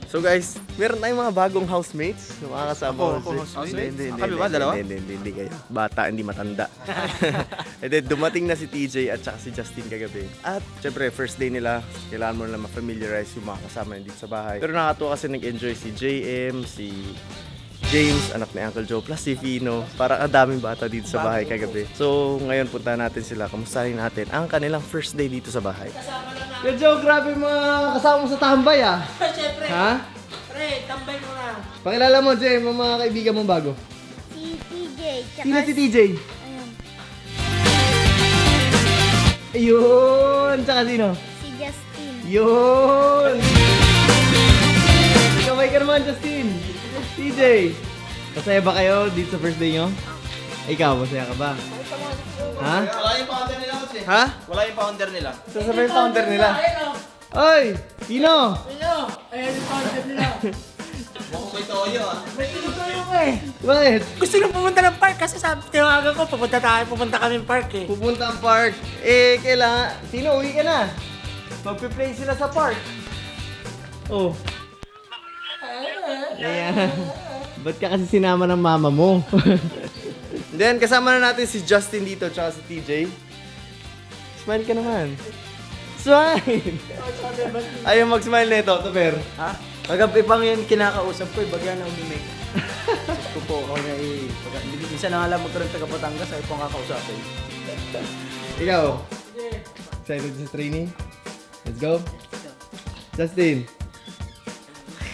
So guys, meron tayong mga bagong housemates na mga kasama. Ako housemate? Hindi. Kami ba, dalawa? Hindi kayo. Bata, hindi matanda. And then dumating na si TJ at saka si Justin kagabi. At syempre, first day nila, kailangan mo na ma-familiarize yung mga kasama dito sa bahay. Pero nakatuwa kasi nag-enjoy si JM, si James, anak ni Uncle Joe, plus si Fino. Parang ang daming bata dito sa bahay kagabi. So ngayon punta natin sila, kamustahin natin ang kanilang first day dito sa bahay. Yo Joe, grabe mga kasama mo sa tambay ah. Siyempre. Ha? Pre, tambay mo na. Pakilala mo, Jay, mga kaibigan mong bago. Si TJ, tsaka Sino si TJ? Ayun, Ayun! Tsaka sino? si Justin. Yun! Kamay ka naman, Justin! TJ! Masaya ba kayo dito sa first day nyo? Ikaw, masaya ka ba? Ha? Wala yung founder nila kasi. Ha? Wala yung founder nila. So sa first founder nila. Oy! Sino? Hello. Ayan yung content nila. Mukhang may toyo ah. May tinutuyo ko eh. Bakit? Gusto nyo pumunta ng park kasi sabi, tinawagan ko, pupunta kami ng park eh. Pupunta ang park. Eh, kailangan... Sino? Uwi ka na. Magpe-play sila sa park. Oh. Ayan. Ba't ka kasi sinama ng mama mo? Then, kasama na natin si Justin dito tsaka si TJ. Smile ka naman. Smile! Ayaw mag-smile na ito, Toper. Ha? Kagabi pang yan kinakausap ko, bagya na umimik. Gusto ko ako na minsan na nga lang magkaroon taga Batangas, ay pang kakausapin. Ikaw? Excited sa training? Let's go? Justin?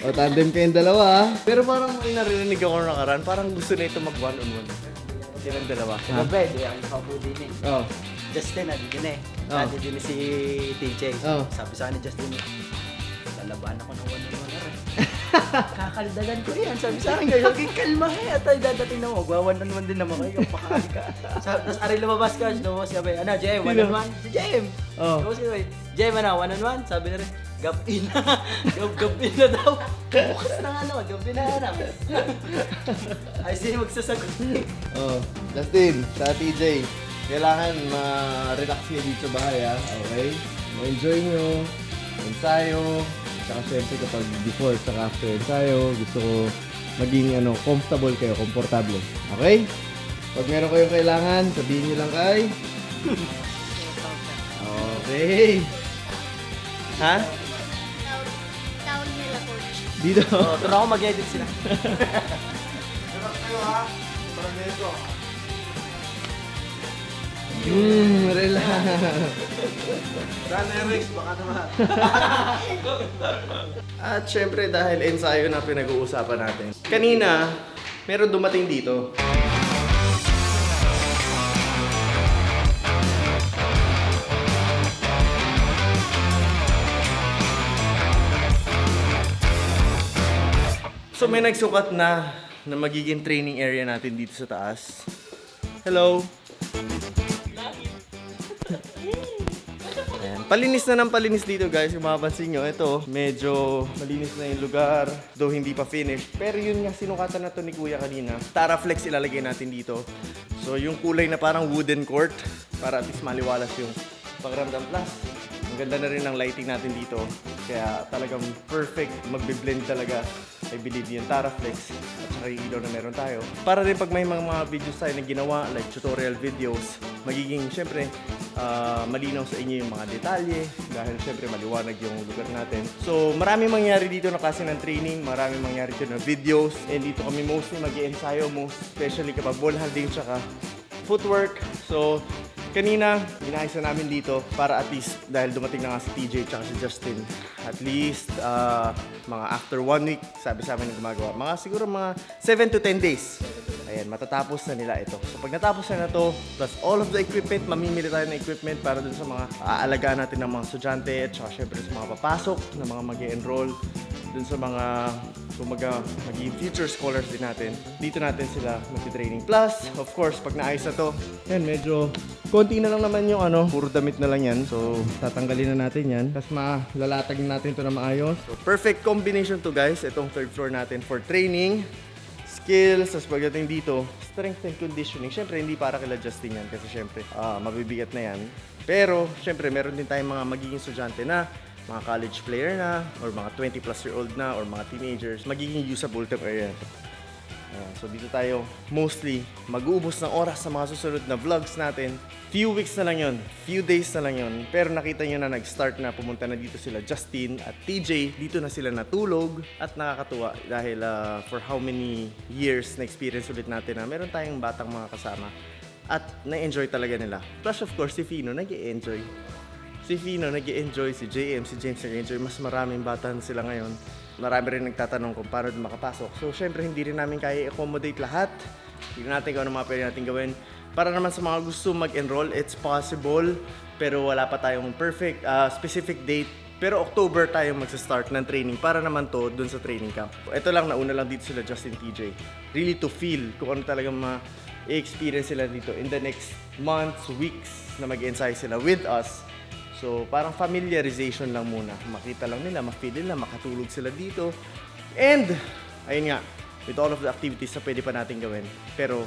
O, tandem kayong dalawa ah. Pero parang may narinig ako nakaraan, parang gusto na ito mag one-on-one. Silang dalawa. Kagabi, di ang kapo din eh. Oh. Justin, nandito na eh. Oh. Nandito din si TJ. Oh. Sabi sa akin ni Justin, lalaban ako ng one-on-one na rin. Kakaldagan ko yan. Sabi sa akin, kayo, kalma eh. At ay dadating na mo, one-on-one din naman kayo. Pakakali ka. Tapos ari lumabas ka, lumabas sabi, ano, JM, one-on-one? Si JM. Oh. Lumabas ka, JM, ano, one-on-one? Sabi na rin, gapin na. Gapin na daw. Bukas na nga naman, gapin na hanap. Ay, sino magsasagot niya? Oh. Justin, sa TJ, kailangan ma-relax nyo dito sa bahay ah. Okay? Ma-enjoy nyo. Ensayo. Tsaka syempre kapag before tsaka after ensayo, gusto ko maging comfortable kayo, komportable. Okay? Pag meron kayong kailangan, sabihin nyo lang kay... Okay. Ha? Tawag nila coach. Dito. Oh, ito na ako mag-edit sila. Relax. Sana Rex, baka naman. At syempre dahil ensayo na pinag-uusapan natin. Kanina, meron dumating dito. So may nagsukat na magiging training area natin dito sa taas. Hello. Ayan. Palinis na ng palinis dito guys. Kung mapapansin nyo, ito, medyo malinis na yung lugar. Though hindi pa finished. Pero yun nga, sinukatan na to ni Kuya kanina. Taraflex ilalagay natin dito. So yung kulay na parang wooden court. Para at least maliwalas yung pakiramdam. Plus, ang ganda na rin ng lighting natin dito. Kaya talagang perfect. Magbe-blend talaga. I believe yung Taraflex at saka yung ilaw na meron tayo. Para rin pag may mga videos tayo na ginawa, like tutorial videos, magiging syempre malinaw sa inyo yung mga detalye dahil syempre maliwanag yung lugar natin. So maraming mangyari dito na klase ng training, maraming mangyari dito na videos, and dito kami mostly mag-i-ensayo, most especially kapag ball handling tsaka footwork. So kanina, inayos na namin dito para at least dahil dumating na nga si TJ at si Justin. At least, mga after 1 week, sabi sa amin na gumagawa. Mga siguro mga 7 to 10 days. Ayan, matatapos na nila ito. So pag natapos na to, plus all of the equipment, mamimili tayo ng equipment para dun sa mga aalagaan natin ng mga estudyante at saka syempre sa mga papasok, na mga mag-e-enroll, dun sa mga magiging future scholars din natin. Dito natin sila mag-training. Plus, of course, pag naayos na to, yan, medyo konti na lang naman yung puro damit na lang yan. So, tatanggalin na natin yan. Tapos malalatag na natin to na maayos. So, perfect combination to guys. Itong third floor natin for training, skills, tapos pagdating dito, strength and conditioning. Siyempre, hindi para kila Justin yan kasi siyempre, mabibigat na yan. Pero, siyempre, meron din tayong mga magiging estudyante na mga college player na, or mga 20 plus year old na, or mga teenagers, magiging usable tong area na to. So dito tayo mostly mag-uubos ng oras sa mga susunod na vlogs natin. Few weeks na lang yun, few days na lang yun. Pero nakita nyo na nag-start na, pumunta na dito sila Justin at TJ. Dito na sila natulog at nakakatuwa dahil for how many years na experience ulit natin na meron tayong batang mga kasama. At na-enjoy talaga nila. Plus of course si Fino nag-i-enjoy. Si Fino nag-i-enjoy, si JM, si James nag-i-enjoy. Mas maraming bata sila ngayon. Marami rin nagtatanong kung paano makapasok. So, syempre, hindi rin namin kaya i-accommodate lahat. Hindi natin kung ano mga pwede natin gawin. Para naman sa mga gusto mag-enroll, it's possible. Pero wala pa tayong perfect, specific date. Pero October tayo magsa-start ng training para naman to dun sa training camp. Ito lang, nauna lang dito sila Justin TJ. Really to feel kung ano talaga ma-experience sila dito in the next months, weeks na mag-ensayo sila with us. So, parang familiarization lang muna. Makita lang nila, ma-feel nila, makatulog sila dito. And, ayun nga, with all of the activities na pwede pa natin gawin. Pero,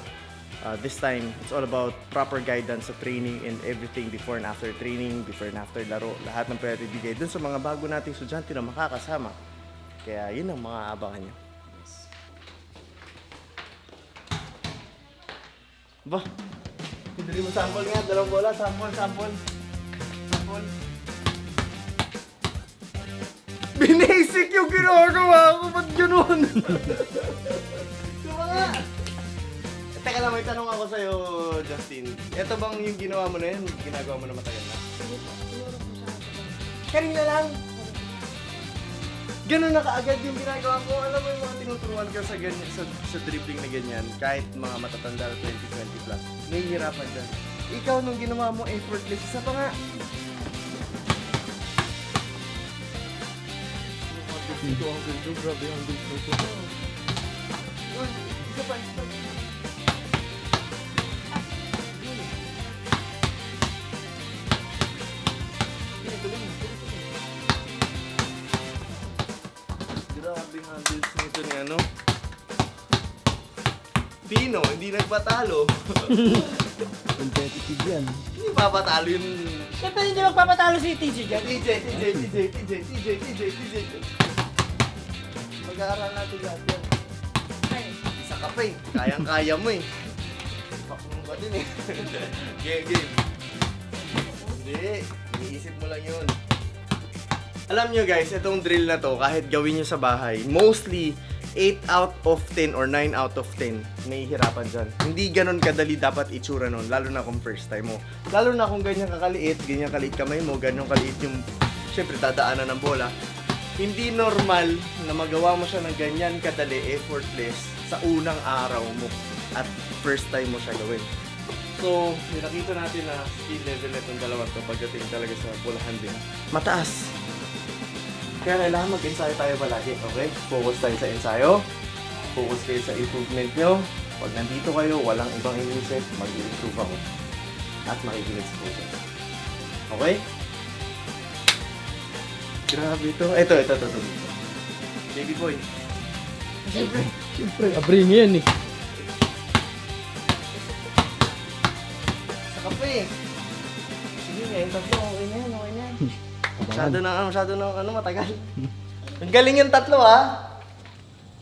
this time, it's all about proper guidance sa training and everything before and after training, before and after laro. Lahat ng pwede ibigay dun sa mga bago nating estudyante na makakasama. Kaya, yun ang mga abangan nyo. Ba? Pindali mo sample nga, dalawang bola, sample. Binasic yung ginagawa ko, ba't gano'n? Diba nga? Teka lang, may tanong ako sa'yo, Justin. Ito bang yung ginawa mo na yun, ginagawa mo na matagal na? Kanina lang. Ganun na kaagad yung ginagawa ko. Alam mo yung mga tinuturuan ko sa, ganyan, sa dribbling na ganyan, kahit mga matatanda na 20-20 plus, nahihirapan dyan. Ikaw nung ginawa mo effortless, isa pa nga. Ito ang ganda, grabe ang ganda ito. Isa pa. Grabe ang handles nito ni ano. Pino, hindi nagpatalo. Competitive yan. Hindi papatalo yung... Siyempre hindi magpapatalo si TJ dyan. TJ. Mag-aaral natin lahat yan. Isa ka pa eh. Kayang-kaya mo eh. Pakong ba din eh. Game. Hindi. Iniisip mo lang yun. Alam nyo guys, itong drill na to, kahit gawin nyo sa bahay, mostly 8 out of 10 or 9 out of 10 nahihirapan dyan. Hindi ganun kadali dapat itsura nun, lalo na kung first time mo. Lalo na kung ganyan kakaliit, ganyan kaliit kamay mo, ganyan kaliit yung, syempre, dadaanan ng bola. Hindi normal na magawa mo siya ng ganyan kadali, effortless, sa unang araw mo at first time mo siya gawin. So, nakita natin na skill level na itong dalawang to pagdating talaga sa bolahan din. Mataas! Kaya kailangan mag-ensayo tayo palagi, okay? Focus tayo sa ensayo. Focus kayo sa improvement nyo. Pag nandito kayo, walang ibang inisip, mag-improve ako. At makikinig sa coach. Okay? Grabe ito. Ito. Baby boy. Siyempre, abring yan eh. Sa kape. Sige nga, yung tatlo. Okay na yan. Masyado na matagal. Ang galing yung tatlo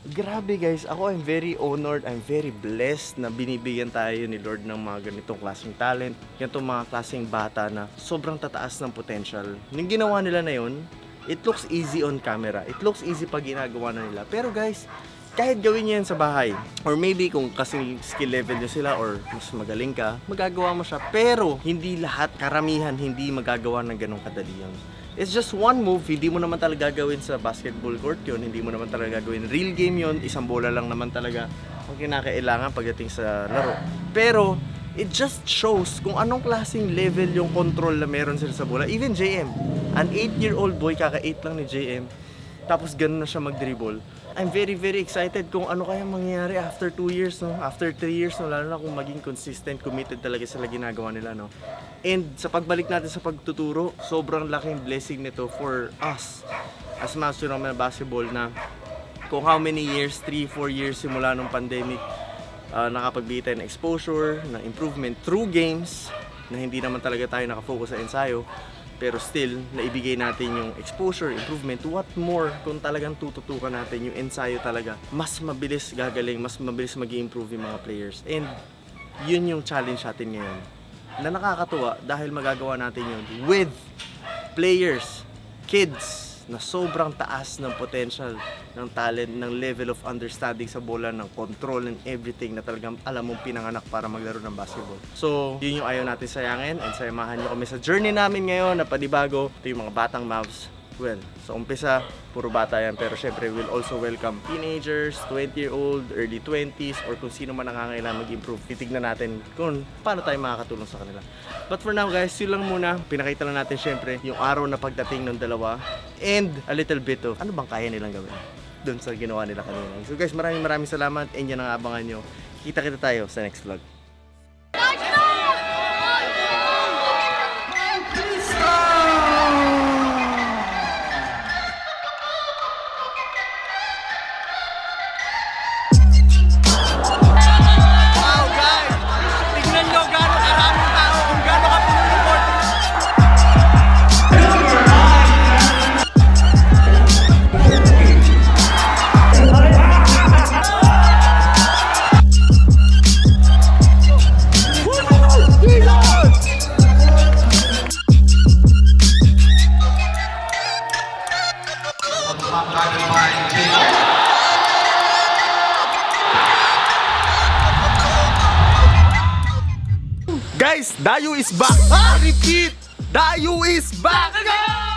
Grabe guys, ako I'm very honored, I'm very blessed na binibigyan tayo ni Lord ng mga ganitong klaseng talent, ganitong mga klaseng bata na sobrang tataas ng potential. Yung ginawa nila na yun, it looks easy on camera, it looks easy pag ginagawa na nila. Pero guys, kahit gawin niyo yan sa bahay, or maybe kung kasi skill level nyo sila or mas magaling ka, magagawa mo siya. Pero hindi lahat, karamihan, hindi magagawa ng ganong kadali yun. It's just one move, hindi mo naman talaga gagawin sa basketball court yun, hindi mo naman talaga gagawin real game yun, isang bola lang naman talaga ang kinakailangan pagdating sa laro. Pero, it just shows kung anong klaseng level yung control na meron sila sa bola. Even JM, an 8-year-old boy, kaka-8 lang ni JM, tapos ganun na siya mag-dribble. I'm very, very excited kung ano kaya mangyayari after 2 years, no? After 3 years, no? Lalo na kung maging consistent, committed talaga sila ginagawa nila, no? And sa pagbalik natin sa pagtuturo, sobrang laking blessing nito for us as master ng basketball na kung how many years, 3-4 years simula nung pandemic, nakapagbigay tayo ng exposure, ng improvement through games, na hindi naman talaga tayo nakafocus sa ensayo. pero still, naibigay natin yung exposure, improvement, what more kung talagang tututukan natin yung ensayo talaga. Mas mabilis gagaling, mas mabilis mag-i-improve yung mga players. And yun yung challenge natin ngayon. Na nakakatuwa dahil magagawa natin yun with players, kids, na sobrang taas ng potential, ng talent, ng level of understanding sa bola, ng control and everything na talagang alam mong pinanganak para maglaro ng basketball. So, yun yung ayaw natin sayangin and sayamahan nyo kami sa journey namin ngayon na panibago. Ito yung mga batang Mavs. Well, sa umpisa, puro bata yan, pero syempre we'll also welcome teenagers, 20-year-old, early 20s, or kung sino man nangangailangan mag-improve. Titignan natin kung paano tayo makakatulong sa kanila. But for now guys, yun lang muna. Pinakita lang natin syempre yung araw na pagdating ng dalawa and a little bit of ano bang kaya nilang gawin dun sa ginawa nila kanina. So guys, maraming salamat and yan ang abangan nyo. Kita tayo sa next vlog. Guys, Dayo is back! Repeat! Dayo is back!